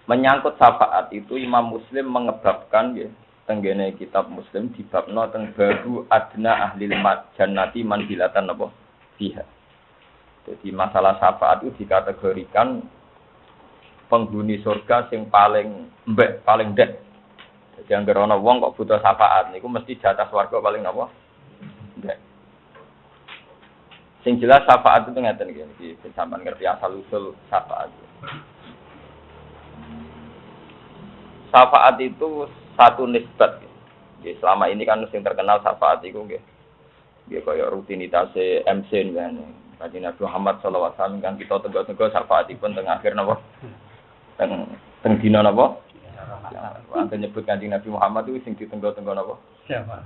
Menyangkut syafaat itu Imam Muslim mengebabkan ya, tenggene kitab Muslim di babno teng baru adna ahli jannati manzilatan apa fiha. Jadi masalah syafaat itu dikategorikan penghuni surga sing paling mbek paling dek. Jadi anggere ana wong kok butuh syafaat niku mesti jatah swarga paling napa? Ndek. Sing jelas syafaat itu ngeten iki sampean ngerti asal usul syafaat. Syafaat itu satu nisbat. Nggih, selama ini kan sing terkenal syafaat iku nggih. Nggih kaya rutinitas MC ngene. Kanjeng Nabi Muhammad sallallahu alaihi wasallam kan kita tegak-tegak syafaatipun teng akhir napa? Teng dina napa? Wonten nyebut Kanjeng Nabi Muhammad itu sing ditenggo-tenggo napa? Siapa?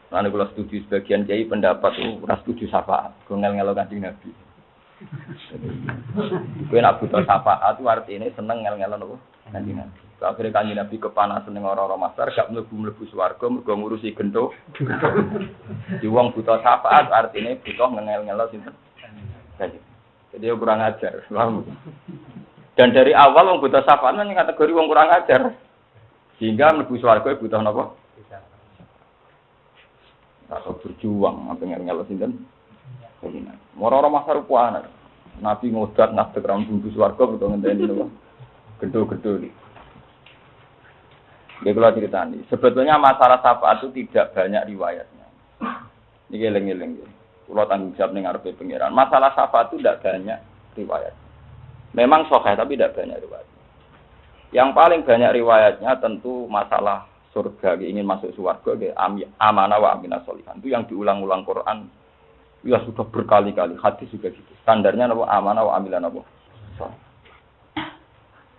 Nah, kalau setuju sebagian kiai pendapat itu ora setuju syafaat, ngel-ngelo Kanjeng Nabi. Kowe nak butuh syafaat itu artine seneng ngel-ngelo napa? Kanjeng Nabi. Akhire Kanjeng Nabi kepanasan ning ora-ora masar gak mlebu-mlebu swarga mergo ngurusi gendho. Di wong butuh syafaat artine butuh ngel-ngelo sinten? Kanjeng. Jadi kurang ajar. Dan dari awal wong butuh syafaat nang kategori wong kurang ajar. Sehingga mlebu swarga butuh napa? Atau berjuang apa ngel-ngelo sinten? Ora-ora masar kuwi Nabi ngodat ngadeg ra mlebu swarga butuh ngenteni napa? Gedho-gedho iki. Ya kalau ceritani, sebetulnya masalah syafaat itu tidak banyak riwayatnya. Ini geleng-geleng. Kalau tanggung jawab ning ngarepe pangeran. Masalah syafaat itu tidak banyak riwayat. Memang sahih tapi tidak banyak riwayat. Yang paling banyak riwayatnya tentu masalah surga, ingin masuk surga, amanah wa aminah sholihan. Itu yang diulang-ulang Quran. Ya sudah berkali-kali. Hadis juga gitu. Standarnya apa? Amanah wa aminah apa?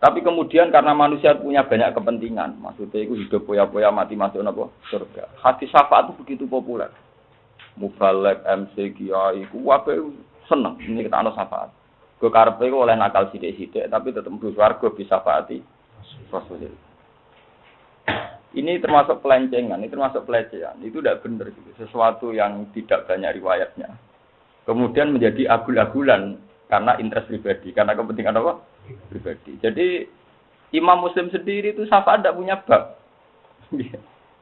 Tapi kemudian karena manusia punya banyak kepentingan, maksudnya itu hidup poya-poya mati masuk napa surga. Hadis syafaat itu begitu populer. Mubalek, MC, Kiai, kuwabe seneng ini kita ana syafaat. Go karepe oleh nakal sithik-sithik tapi tetep mlebu swarga bisa syafaati Rasulullah. Ini termasuk pelencengan, ini termasuk pelecehan. Itu tidak benar gitu. Sesuatu yang tidak banyak riwayatnya. Kemudian menjadi agul-agulan karena interest pribadi, karena kepentingan apa? Pribadi. Jadi Imam Muslim sendiri itu syafaat tidak punya bab.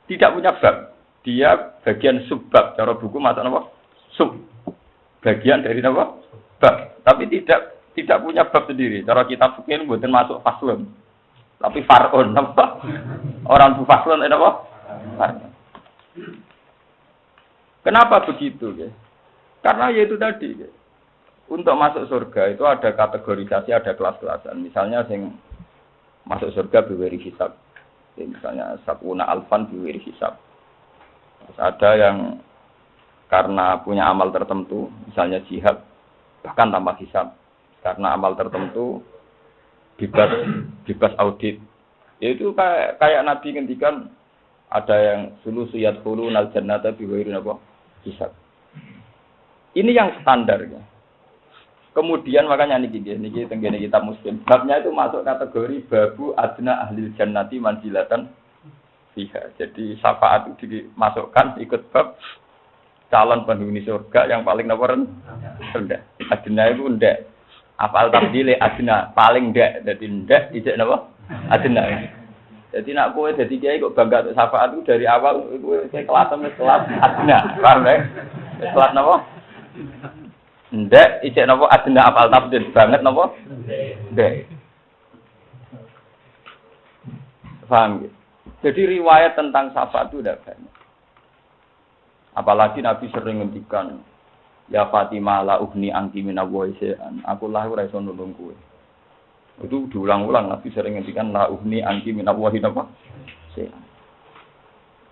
Tidak punya bab. Dia bagian subbab. Cara buku mata apa? Sub. Bagian dari apa? Bab. Tapi tidak punya bab sendiri. Cara kitab fikih mboten masuk faslun. Tapi far'un apa? Orang bu faslun apa? Kenapa begitu, ya? Karena yaitu tadi, ya. Untuk masuk surga itu ada kategorisasi, ada kelas-kelasan. Misalnya yang masuk surga biwiri hisab. Misalnya sabuna alfan biwiri hisab. Terus ada yang karena punya amal tertentu, misalnya jihad, bahkan tanpa hisab. Karena amal tertentu bebas audit. Yaitu kayak Nabi ngendikan ada yang sulusiyat khulunal jannata biwiri hisab. Ini yang standarnya. Kemudian makanya niki tenggene kitab Muslim. Babnya itu masuk kategori babu adna ahli jannati manzilatan fiha. Jadi syafaat itu dimasukkan ikut bab calon penghuni surga yang paling rendah. Adna itu rendah. Apal tabdile adna paling rendah. Jadi rendah ijek napa? Adna. Jadi nak kowe dadi kiai kok bangga untuk syafaat itu dari awal kowe kelas adna. Paham ya? Kelas napa? Ndek ijek napa adna apal tabdil banget napa? Ndek. Paham ya? Jadi riwayat tentang syafaat itu tidak banyak. Apalagi Nabi sering ngendikan, ya Fatimah la uhni anki minallahi syai'an. Aku lah ora iso nulung kowe. Itu diulang-ulang Nabi sering ngendikan la uhni anki minallahi syai'an.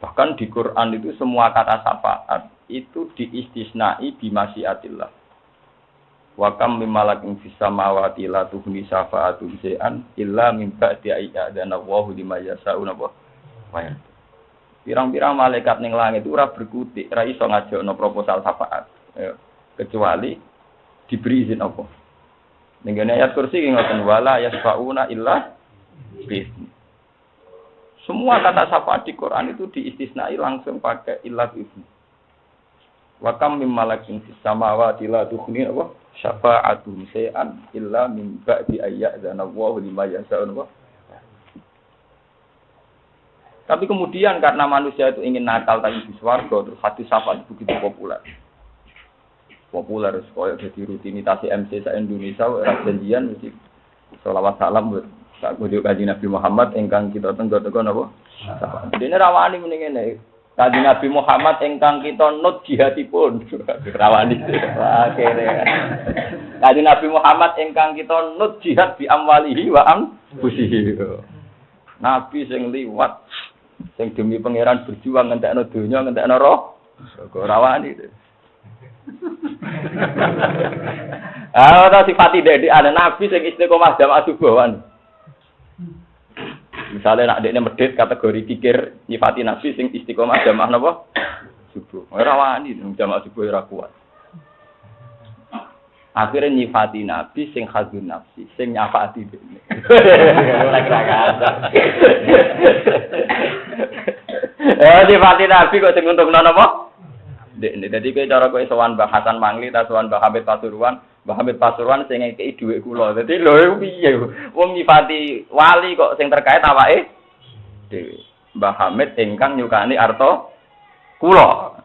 Bahkan di Quran itu semua kata syafaat itu diistisnai bi masyiatillah. Wa kam mim malakin fis samawati la tuhni syafa'atun syai'an illa min ba'di ayyadana Allahu liman yasha'u wa yahdi. Pirang-pirang malaikat ning langit itu ora berkutik, ora iso ngajakno proposal syafaat. Kecuali diberi izin apa. Ning ayat kursi ki ngoten wala yasfa'una illa bi'izni. Semua kata syafaat di Quran itu diistisnai langsung pakai illa bi'izni. Wa kam mim malakin fis samawati la tuhni syafa'atuhum syai'an illa min ba'di ayya'zana Allahu liman yasha'u. Tapi kemudian karena manusia itu ingin nakal tadi di swarga, terus hadis syafaat begitu populer. Populer supaya jadi rutinitas MC sa Indonesia ora janjian mesti selawat salam buat sak kudu Kanjeng Nabi Muhammad ingkang kita tenggo-tenggo napa? Dene rawani muni ngene. Kanjeng Nabi Muhammad ingkang kita nut jihadipun. Rawani. Akhire. Kanjeng Nabi Muhammad ingkang kita nut jihad bi amwalihi wa anfusihi. Nabi sing liwat sing demi pangeran berjuang ngentekno donya ngentekno roh. Kok rawani. Ta sifati dek ana nabi sing istiqomah jamaah subuhan. Misalnya nak dekne medhit kategori pikir nyifati nabi sing istiqomah jamaah napa? Subuh. Ora wani jamaah subuh ora kuat. Akhirnya nyifati nabi sing khazun nafsi, sing nyafati dekne. Ora kira-kira. Nyifati nabi kok sing untungno napa? Jadi cara kowe sowan Mbah Hasan Mangli ta sowan Mbah Hamid Pasuruan sing ngekeki dhuwit kula. Dadi lho piye wong nyifati wali kok sing terkait awake dhewe. Mbah Hamid ingkang nyukani arta kula.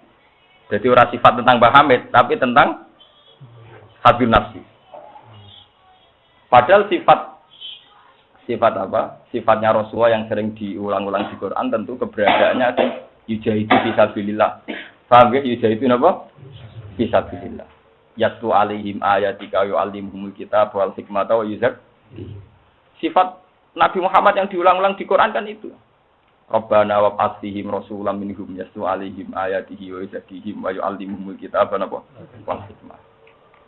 Jadi ora sifat tentang Mbah Hamid tapi tentang hadun nafsi. Padahal sifat apa? Sifatnya Rasulullah yang sering diulang-ulang di Quran tentu keberadaannya yujahidu fisabilillah. Paham ya? Yujahidu napa? Fisabilillah. Yatlu alaihim ayatika yu'allimuhumul kitab wal hikmata wa yuzakki. Sifat Nabi Muhammad yang diulang-ulang di Quran kan itu. Rabbana wa ba'athihim rasulam minhum yatlu alaihim ayatihi wa yuzakkihim wa yu'allimuhumul kitab napa? Wal hikmah.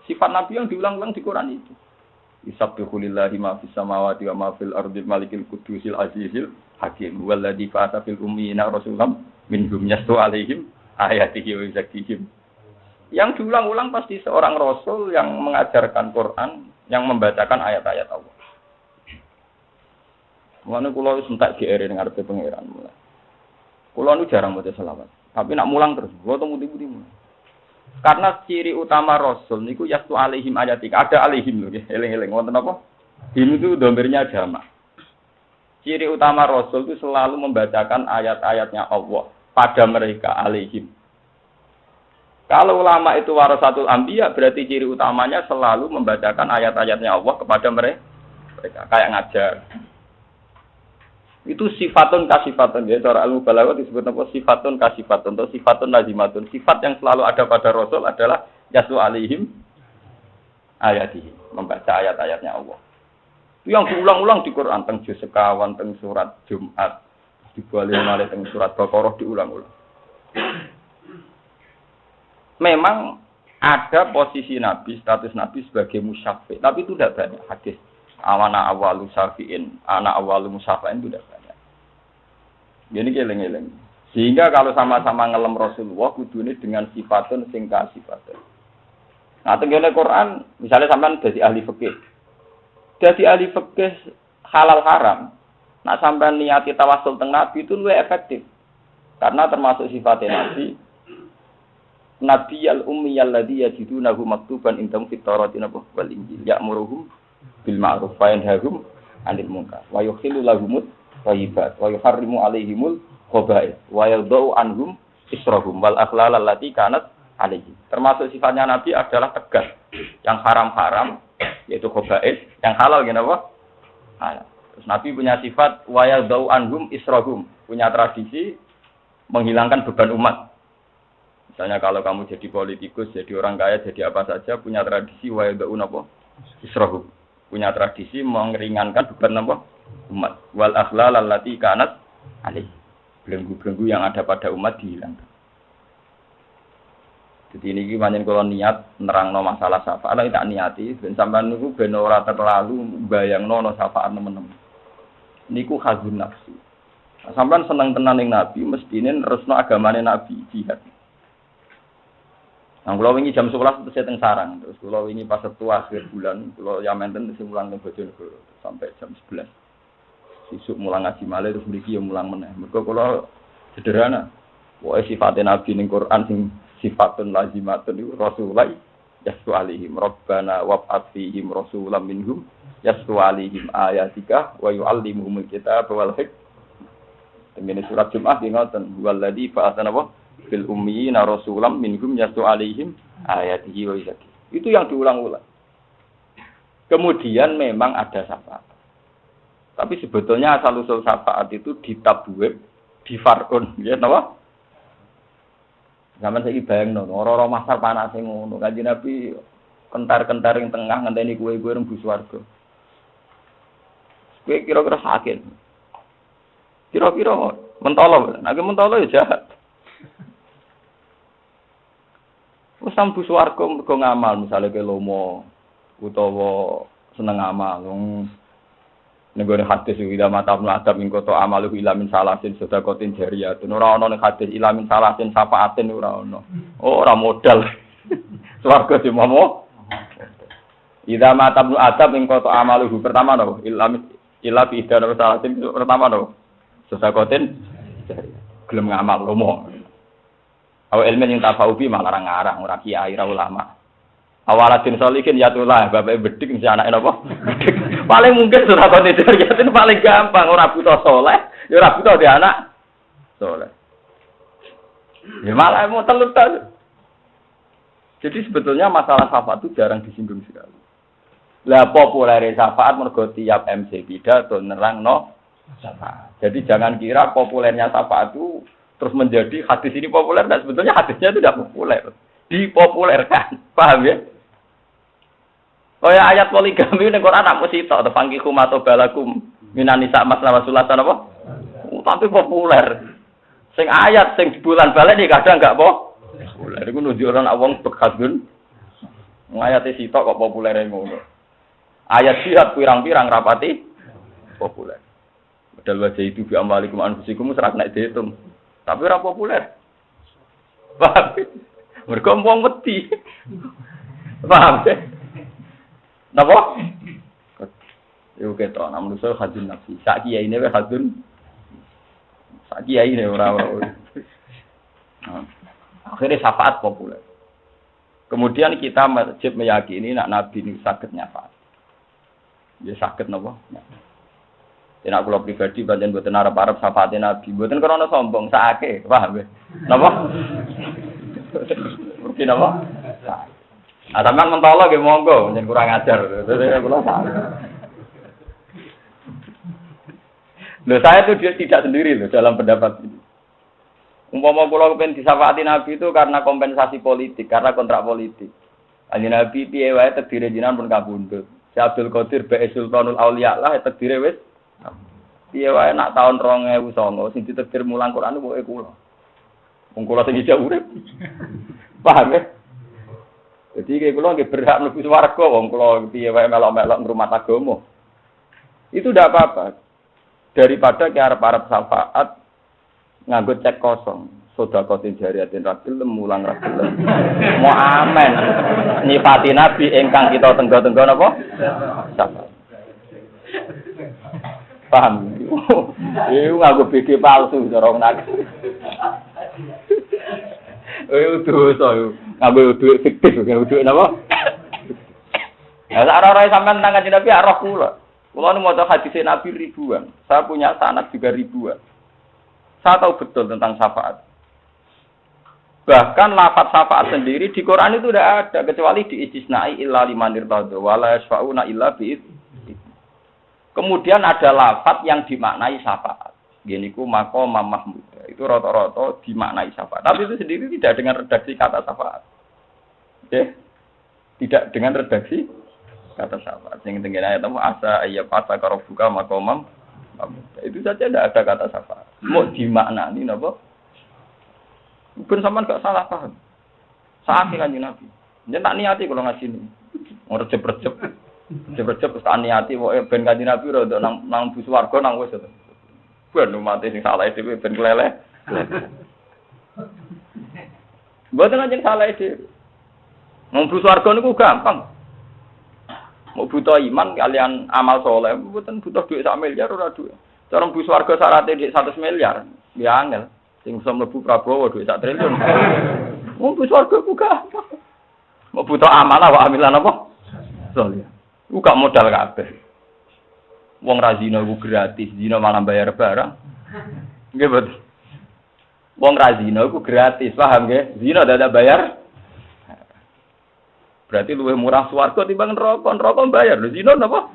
Sifat Nabi yang diulang-ulang di Quran itu. Yusabbihu lillahi ma fis samawati wa ma fil ardi malikil qudusil azizil hakim walladzi ba'atha fil ummiyina rasulam minhum yatlu alaihim ayatihi wa yuzakkihim. Yang diulang-ulang pasti seorang rasul yang mengajarkan Quran, yang membacakan ayat-ayat Allah. Mulane kula wis entek GR ning ngarepe pangeran mulai. Kula nu jarang maca selawat, tapi nak mulang terus, kula temu-temu mulai. Karena ciri utama rasul niku yastu alaihim ayatika, ada alaihim lho nggih, eling-eling wonten apa? Him itu domirnya jamak. Ciri utama rasul itu selalu membacakan ayat-ayatnya Allah pada mereka alaihim. Kalau ulama itu warasatul anbiya berarti ciri utamanya selalu membacakan ayat-ayatnya Allah kepada mereka kayak ngajar. Itu sifatun kasifatun ya cara ilmu balaghah disebut apa sifatun kasifatun atau sifatun lazimatun. Sifat yang selalu ada pada rasul adalah yasu alaihim ayatihi, membaca ayat-ayatnya Allah. Itu yang diulang-ulang di Quran teng juz sekawan teng surat Jumat. Dibalik malih teng surat Baqarah diulang-ulang. Memang ada posisi Nabi, status Nabi sebagai musyafi, tapi itu tidak banyak hadis. Awana awalu syafi'in, ana awalu musyafi'in itu tidak banyak. Jadi geleng-geleng. Sehingga kalau sama-sama ngelem Rasulullah kudune dengan sifatun sing kasifatun. Nah, tengene Quran, misalnya sampean dadi ahli fikih. Dadi ahli fikih halal haram. Nak sampai niati tawasul teng Nabi itu lebih efektif. Karena termasuk sifatnya Nabi. Nabi al-ummi alladhi yajidunahu maktuban indahum fit Taurati wal Injil ya'muruhum bil ma'ruf wa yanhahum 'anil munkar wa yuhillu lahumut thayyibat wa yuharrimu 'alaihimul khaba'ith wa yadh'u anhum israhum wal akhlal allati kanat 'alaihim. Termasuk sifatnya Nabi adalah tegas. Yang haram-haram yaitu khaba'ith, yang halal apa? Halal. Terus Nabi punya sifat wayadau anhum israhum, punya tradisi menghilangkan beban umat. Misalnya kalau kamu jadi politikus, jadi orang kaya, jadi apa saja, punya tradisi wayadau apa? Israhum, punya tradisi meringankan beban apa? Umat. Wal akhlal allati kanat alaihi. Belenggu-belenggu yang ada pada umat dihilangkan. Jadi ini pancen kalau niat nerangno masalah syafaat, lah tak niati ben sampean niku ben ora terlalu bayangno syafaat teman-teman. Niku khazun nafsi. Sampeyan seneng tenan ning Nabi, mestine resno agamane Nabi jihad. Nang kula wingi jam 11 terus teng sarang, terus kula wingi pas Sabtu akhir bulan, kula yamenten terus mulang teng Bojonegoro sampai jam 11. Sesuk mulang ngaji malih terus mriki yo mulang meneh. Mergo kula sederhana. Wae sifate Nabi ning Quran sing sifatun lazimatun iku Rasulullah yaslu alaihim rabbana wab'ats fihim rasulam minhum yaslu alaihim ayatika wa yu'allimuhumul kitaba wal hikmah. Ini surat Jum'ah ngoten walladzi ba'atsana fil ummiyina rasulam minhum yaslu alaihim ayatihi wa yuzakki. Itu yang diulang-ulang. Kemudian memang ada syafaat. Tapi sebetulnya asal usul syafaat itu di tabwib, di far'un, ya napa? Zaman saiki bayangno, ora-ora masar panase ngono. Kanjeng Nabi kentar-kentar ing tengah ngenteni kowe-kowe rembu swarga. Kowe kira-kira sakit. Kira-kira mentolo, nek mentolo ya jahat. Wes sambu swarga mergo ngamal, misale ke lomo utawa seneng amal. Negara hadis ila matabnu adab min koto amalu ila min salasin sedekatin jariyatun ora ana ning hadis ila min salasin syafaatin ora ana. Oh ora modal. Swarga dimomo. Ila matabnu adab min koto amalu pertama no ila bi idana salasin pertama no. Sedekatin jariyatun. Gelem ngamal lomo. Aw ilmu yang tafaubi malah ngarang ora kiai ora ulama. Awalatin solikin ya tulah, bapak bedik mesti anake napa? Bedik. Paling mungkin surah konditor ya itu paling gampang, ora butuh saleh, ya ora butuh di anak saleh. Ya malah mau telur. Jadi sebetulnya masalah syafaat itu jarang disinggung sekali. Lah populer syafaat mergo tiap MC pidato nerangno syafaat. Jadi jangan kira populernya syafaat itu terus menjadi hadis ini populer, dan sebetulnya hadisnya itu tidak populer. Dipopulerkan, paham ya? Oh ya ayat poligami ning Quran nak mesti tok tefangkikum atau balakum minan nisa masna wasulatan apa? Tapi populer. Sing ayat sing bulan balik iki kadang enggak populer. Iku nunjuk ora wong bekadun. Ayate sitok kok populere ngono. Ayat jihad pirang-pirang rapati populer. Padahal wajah itu bi amalikum anfusikum serak nek diitung. Tapi ora populer. Paham? Mergo wong wedi. Paham ya? Napa? Yo ketok ana manusa hadun nafsi. Sak kiai ne wae hadun. Sak kiai ne ora. Akhirnya syafaat populer. Kemudian kita wajib meyakini nak Nabi ini saged nyafaat. Ya saged napa? Yen aku kula pribadi pancen mboten arep-arep syafaate Nabi. Mboten krana sombong, sakake, paham ya? Napa? Mungkin apa? Sampeyan mentolo nggih monggo, njen kurang ajar. Kula salah. Loh saya itu tidak sendiri loh dalam pendapat ini. Umpama kula kepen disafaati Nabi itu karena kompensasi politik, karena kontrak politik. Kanjeng Nabi piye wae tedire jenengan pun kabundut. Si Abdul Qadir Bae Sultanul Auliya lah tedire wis. Piye wae nak tahun 2009 sing ditedir mulang Quran pokoke kula. Wong kula sing ijak urip. Paham ya? Jadi kayak kula nggih berhak mlebu swarga wong kula piye wae melok-melok ngrumat agama. Itu ndak apa-apa. Daripada ki arep-arep syafaat nganggo cek kosong. Sedekatin jariyatin rabil mulang rabil. Mau amen. Nyifati Nabi ingkang kita tenggo-tenggo napa? Syafaat. Paham? Iku nganggo BG palsu cara wong nak. Dosa yo. Nganggo duit fiktif, nganggo duit napa? Ya ora-ora sampean nang Kanjeng Nabi roh kula. Kula nu maca hadis Nabi ribuan. Saya punya sanad juga ribuan. Saya tahu betul tentang syafaat. Bahkan lafaz syafaat sendiri di Quran itu tidak ada kecuali diistisnai illa liman irtadha wala yashfa'una illa bi. Kemudian ada lafaz yang dimaknai syafaat. Geniku maqam mahmud. Itu rata-rata dimaknai syafaat. Tapi itu sendiri tidak dengan redaksi kata syafaat. Oke? Tidak dengan redaksi kata syafaat. Yang tengene ayat itu asa ayyafata karobuka maqamam. Itu saja tidak ada kata syafaat. Mau dimaknani napa? Ben sampean gak salah paham. Saat Kanjeng Nabi. Yen tak niati kula ngasini. Ngrejep-rejep. Rejep-rejep terus tak niati pokoke ben Kanjeng Nabi rada nang bus warga nang wis. Ben mate sing salah dhewe ben keleleh. Mboten anjen salah dhewe. Wong bus warga niku gampang. Mau butuh iman kalian amal soleh, mboten butuh duit 1 miliar ora duit. Cara bus warga syaratnya di 100 miliar, ya angel. Sing iso mlebu Prabowo duit 1 triliun. Wong bus warga ku gampang. Mau butuh amanah wa amilan apa? Soleh. Ku gak modal kabeh. Wong ra zina ku gratis, zina malah bayar barang. Nggih betul. Wong ra zina ku gratis, paham nggih? Zina dadak bayar. Berarti luwih murah swarga timbang neraka. Neraka bayar, lho zina napa?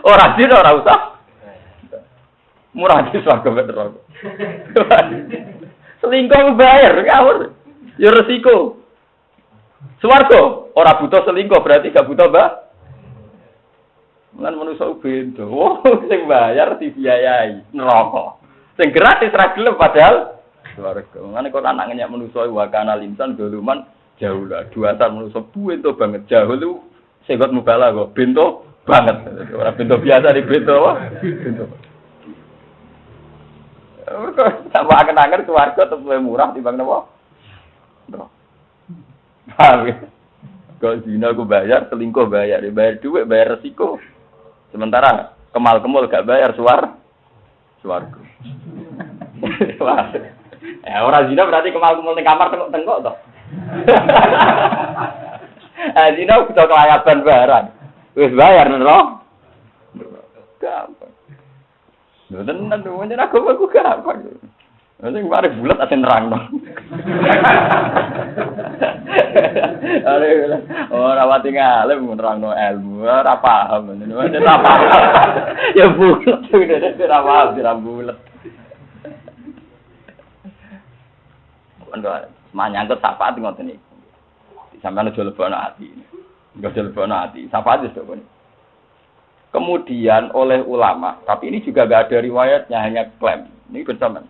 Ora zina ora usah. Murah di swarga mek neraka. Selingkuh bayar, ngawur. Ya resiko. Swarga ora butuh selingkuh, berarti gak butuh Lan manusa beda. Oh, sing bayar dibiayai neraka. Sing gratis ra gelem padahal swarga. Mane kok anak ngenyak manusa wa kana linsan doluman jauh lah. Dua tahun manusa bento banget jauh lu segot mubala kok bento banget. Ora bento biasa di bento apa? Bento. Kok tambah kenangan swarga tetep murah timbang napa? Paham ya? Kok zina aku bayar, selingkuh bayar, bayar duit, bayar resiko. Sementara kemal-kemul gak bayar swarga. Orang zina berarti kemal-kemul ning kamar tengok-tengok toh. Zina udah kelayaban barang. Wis bayar lho. Gampang. Lho tenan pancen aku gampang. Sing mari bulat ate nerangno. Ora wati ngalim nerangno ilmu, ora paham. Ora paham. Ya bulat ora paham ora bulat. Kan manyangkut syafaat ngoten iki. Sampeyan aja lebokno ati. Enggak aja lebokno ati. Syafaat wis kok. Kemudian oleh ulama, tapi ini juga enggak ada riwayatnya, hanya klaim. Ini bersama.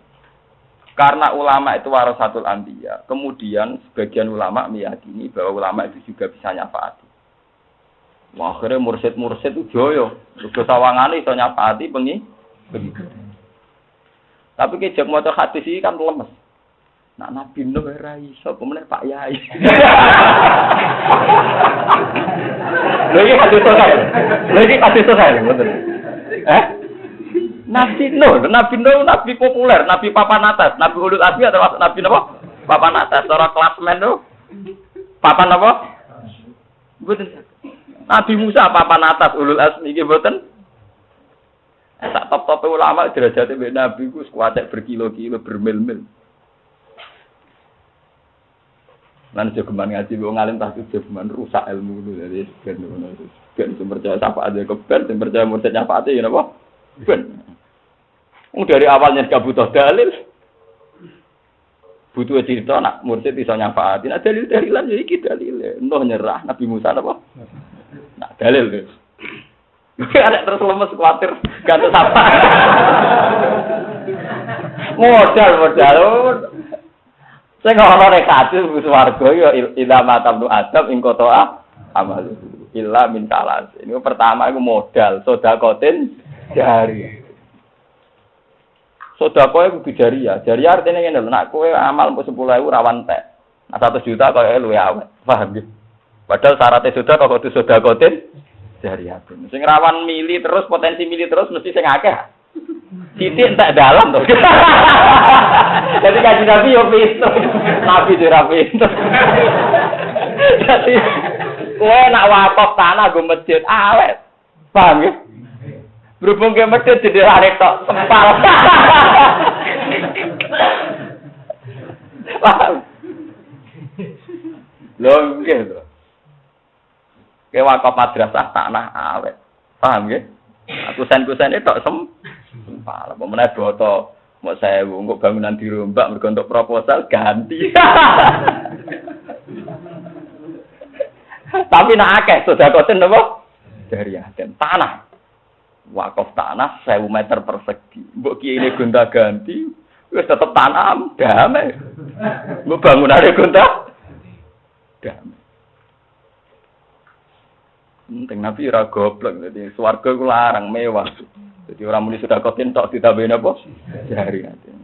Karena ulama itu warasatul anbiya, kemudian sebagian ulama meyakini bahwa ulama itu juga bisa nyafaati. Wah, akhirnya mursyid itu joyo, udah sawangane iso nyafaati bengi. Tapi kejak maca hadis iki kan lemes. Nak Nabi Nuh ora iso, pemene Pak Yai. Lha iki hadis sahih, betul. Nabi Nuh, nabi populer, nabi papan atas, nabi ulul azmi atau nabi apa? Papan atas, secara klasmen tuh. Papan apa? Betul. Nabi Musa papan atas ulul azmi iki mboten. Sak top-top ulama derajate mbek nabi ku kuwatek berkilo-kilo, bermil-mil. Lan jogeman ngaji wong alim tak jogeman rusak ilmu dulu dari ben ngono. Ben percaya sapa aja keben, percaya murtad nyafaate ya napa? Ben. Dari awalnya gak butuh dalil, butuh cerita nak mursyid bisa nyafaati. Nah dalil-dalilan jadi kita dalil. Entah nyerah Nabi Musa apa? Nah dalil deh. Ada terus lemes khawatir ganti apa? Modal. Saya ngono nek hadis swarga ya ila matabnu adam ing kotoa amal. Illa min salas. Ini pertama iku modal sedekatin jari. Sedekah kudu jariah. Jariah artine ngene lho, nek kowe amal 10.000 rawan tek. Nah 1 juta koyo luwe awet. Paham nggih? Padahal syaratnya sedekah kudu sedekatin jariah. Sing rawan mili terus potensi mili terus mesti sing akeh. Titik entek dalam to. Jadi kaji Nabi yo pinter. Nabi ora pinter. Jadi kowe nak wakaf tanah go masjid awet. Paham nggih? Berhubung ke masjid jadi arek tok sempal. Paham? Lho nggih to. Ke wakaf madrasah tanah awet. Paham nggih? Kusen-kusene tok sempal. Apa meneh boto mau 1000 engko bangunan dirombak mergo untuk proposal ganti. Tapi nak akeh sedekaten napa? Jariah dan tanah. Wakaf tanah 1000 meter persegi. Mbok kiye gonta-ganti wis tetep tanam damai. Mbok bangunane gonta damai. Penting Nabi ora goblok, dadi swarga ku larang mewah. Jadi orang muni sudah kotin tok ditambahin apa?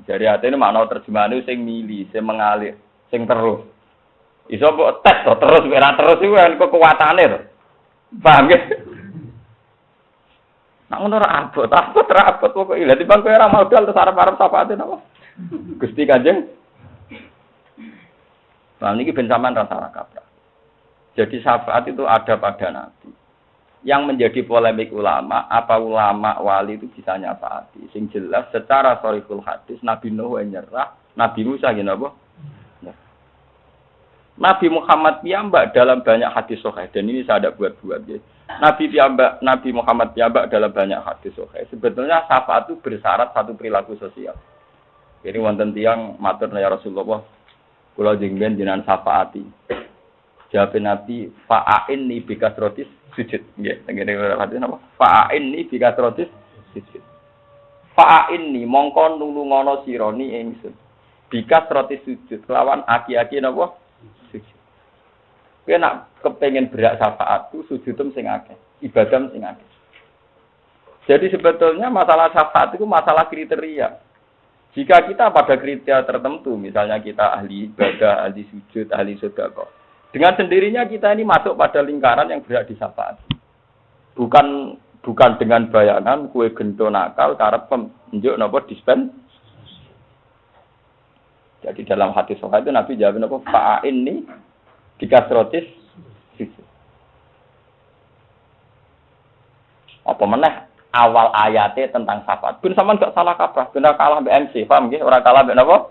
Jari hati ini makna terjemahane sing mili, sing mengalir, sing terus. Iso mbok tes to terus ora terus iku kan kekuatane to. Paham nggih? Nak ngono ora abot pokoke lha timbang kowe ora modal terus arep-arep sapate napa? Gusti Kanjeng. Nah, ini ben sampean rasa kaprah. Jadi syafaat itu ada pada Nabi. Yang menjadi polemik ulama, apa ulama wali itu bisa nyafaati? Sing jelas secara sharihul hadis Nabi Nuh nyerah, Nabi Musa gini apa? Nabi Muhammad piyambak dalam banyak hadis sahih, dan ini saya ada buat-buat ya. Nabi Muhammad piyambak dalam banyak hadis sahih. Sebetulnya syafaat itu bersyarat satu perilaku sosial. Jadi wonten tiyang matur ya Rasulullah, kula jenengan jenengan syafaati. Jawab Nabi, fa'ainni bikasrotis sujud. Nggih, ngene hadis napa? Fa'ainni bikasrotis sujud. Fa'ainni mongko nulungono sironi ingsun. Bikasrotis sujud lawan aki-aki napa? Sujud. Kowe nak kepengin berak syafaat ku sujudem sing akeh, ibadah sing akeh. Jadi sebetulnya masalah syafaat itu masalah kriteria. Jika kita pada kriteria tertentu, misalnya kita ahli ibadah, ahli sujud, ahli sedekah, dengan sendirinya kita ini masuk pada lingkaran yang berhak disyafaati. Bukan dengan bayangan kue gento nakal karep penunjuk napa dispen. Jadi dalam hadis sahih itu Nabi jawab napa fa'inni bikasrotis sujud. Apa meneh awal ayatnya tentang syafaat. Ben sampean gak salah kaprah, bener kalah mbek MC, paham nggih? Ora kalah mbek napa?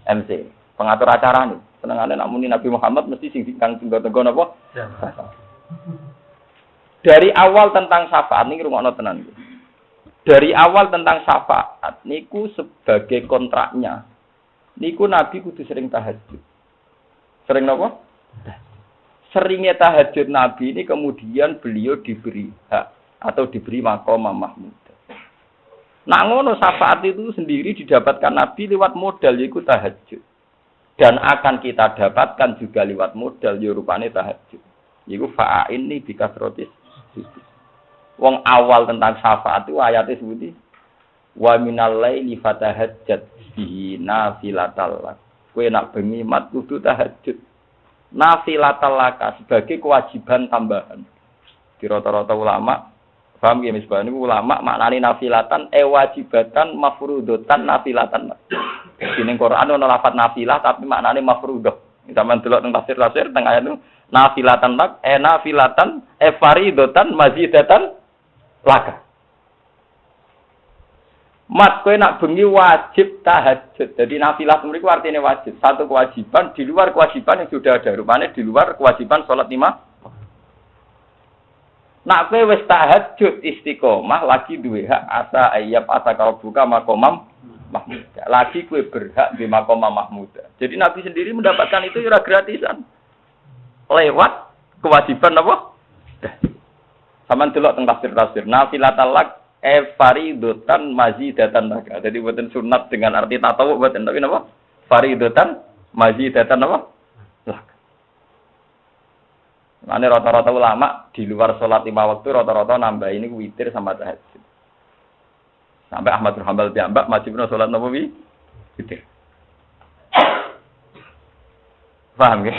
MC. Pengatur acara nih. Senengane nak muni Nabi Muhammad mesti sing kang tenggo-tenggo napa? Dari awal tentang syafaat niki rungokno tenan. Dari awal tentang syafaat niku sebagai kontraknya. Niku Nabi kudu sering tahajud. Sering napa? Seringnya tahajud Nabi ini kemudian beliau diberi hak atau diberi maqam mahmud. Nah ngono syafaat itu sendiri didapatkan Nabi lewat modal yaiku tahajud. Dan akan kita dapatkan juga lewat modal rupane tahajud. Iku fa'inni bikasrotis. Wong awal tentang syafaat itu ayatnya sebuti wa minal laili fatahajjat bihi nafilatal lak. Kowe nak bengi mat kudu tahajud. Nafilatal lak sebagai kewajiban tambahan. Di rata-rata ulama paham ya misbah niku ulama maknane nafilatan wajibatan mafrudotan nafilatan. Dene Quran ana lafaz nafilah tapi maknane mafrudah. Sampeyan delok teng tafsir teng ayat itu nafilatan lak nafilatan faridatan mazidatan laka. Mat kowe nak bengi wajib tahajud. Jadi nafilah mriku artine wajib. Satu kewajiban di luar kewajiban yang sudah ada. Rupane di luar kewajiban salat 5. Nak kowe wis tahajud istiqomah lagi duwe hak asa ayyab asa kalau buka makomam mahmud. Lagi kowe berhak di makomam mahmud. Jadi Nabi sendiri mendapatkan itu ora gratisan. Lewat kewajiban apa? Saman delok teng tafsir. Nafilatal lak faridatan mazidatan lak. Jadi boten sunat dengan arti tatawu boten tapi napa? Faridatan mazidatan apa? Lak. Mane rata-rata ulama di luar sholat 5 waktu rata-rata nambah ini witir sama tahajud. Sampai Ahmad bin Hanbal piyambak wajibna sholat napa witir. Paham ya?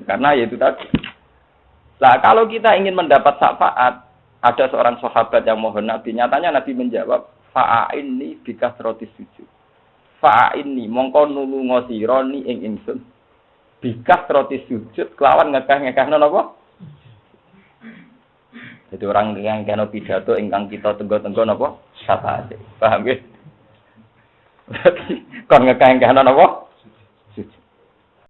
Karena itu tadi. Nah, kalau kita ingin mendapat syafaat, ada seorang sahabat yang mohon Nabi, nyatanya Nabi menjawab, fa'inni bikasrotis sujud. Fa'inni mongko nulunga sira ni ing ingsun. Bikasrotis sujud kelawan ngekeh-ngekehno napa? Jadi orang yang kena pidato ingkang kita tenggo-tenggo napa? Syafaat. Paham nggih? Berarti kon ngekeh-ngekehno napa?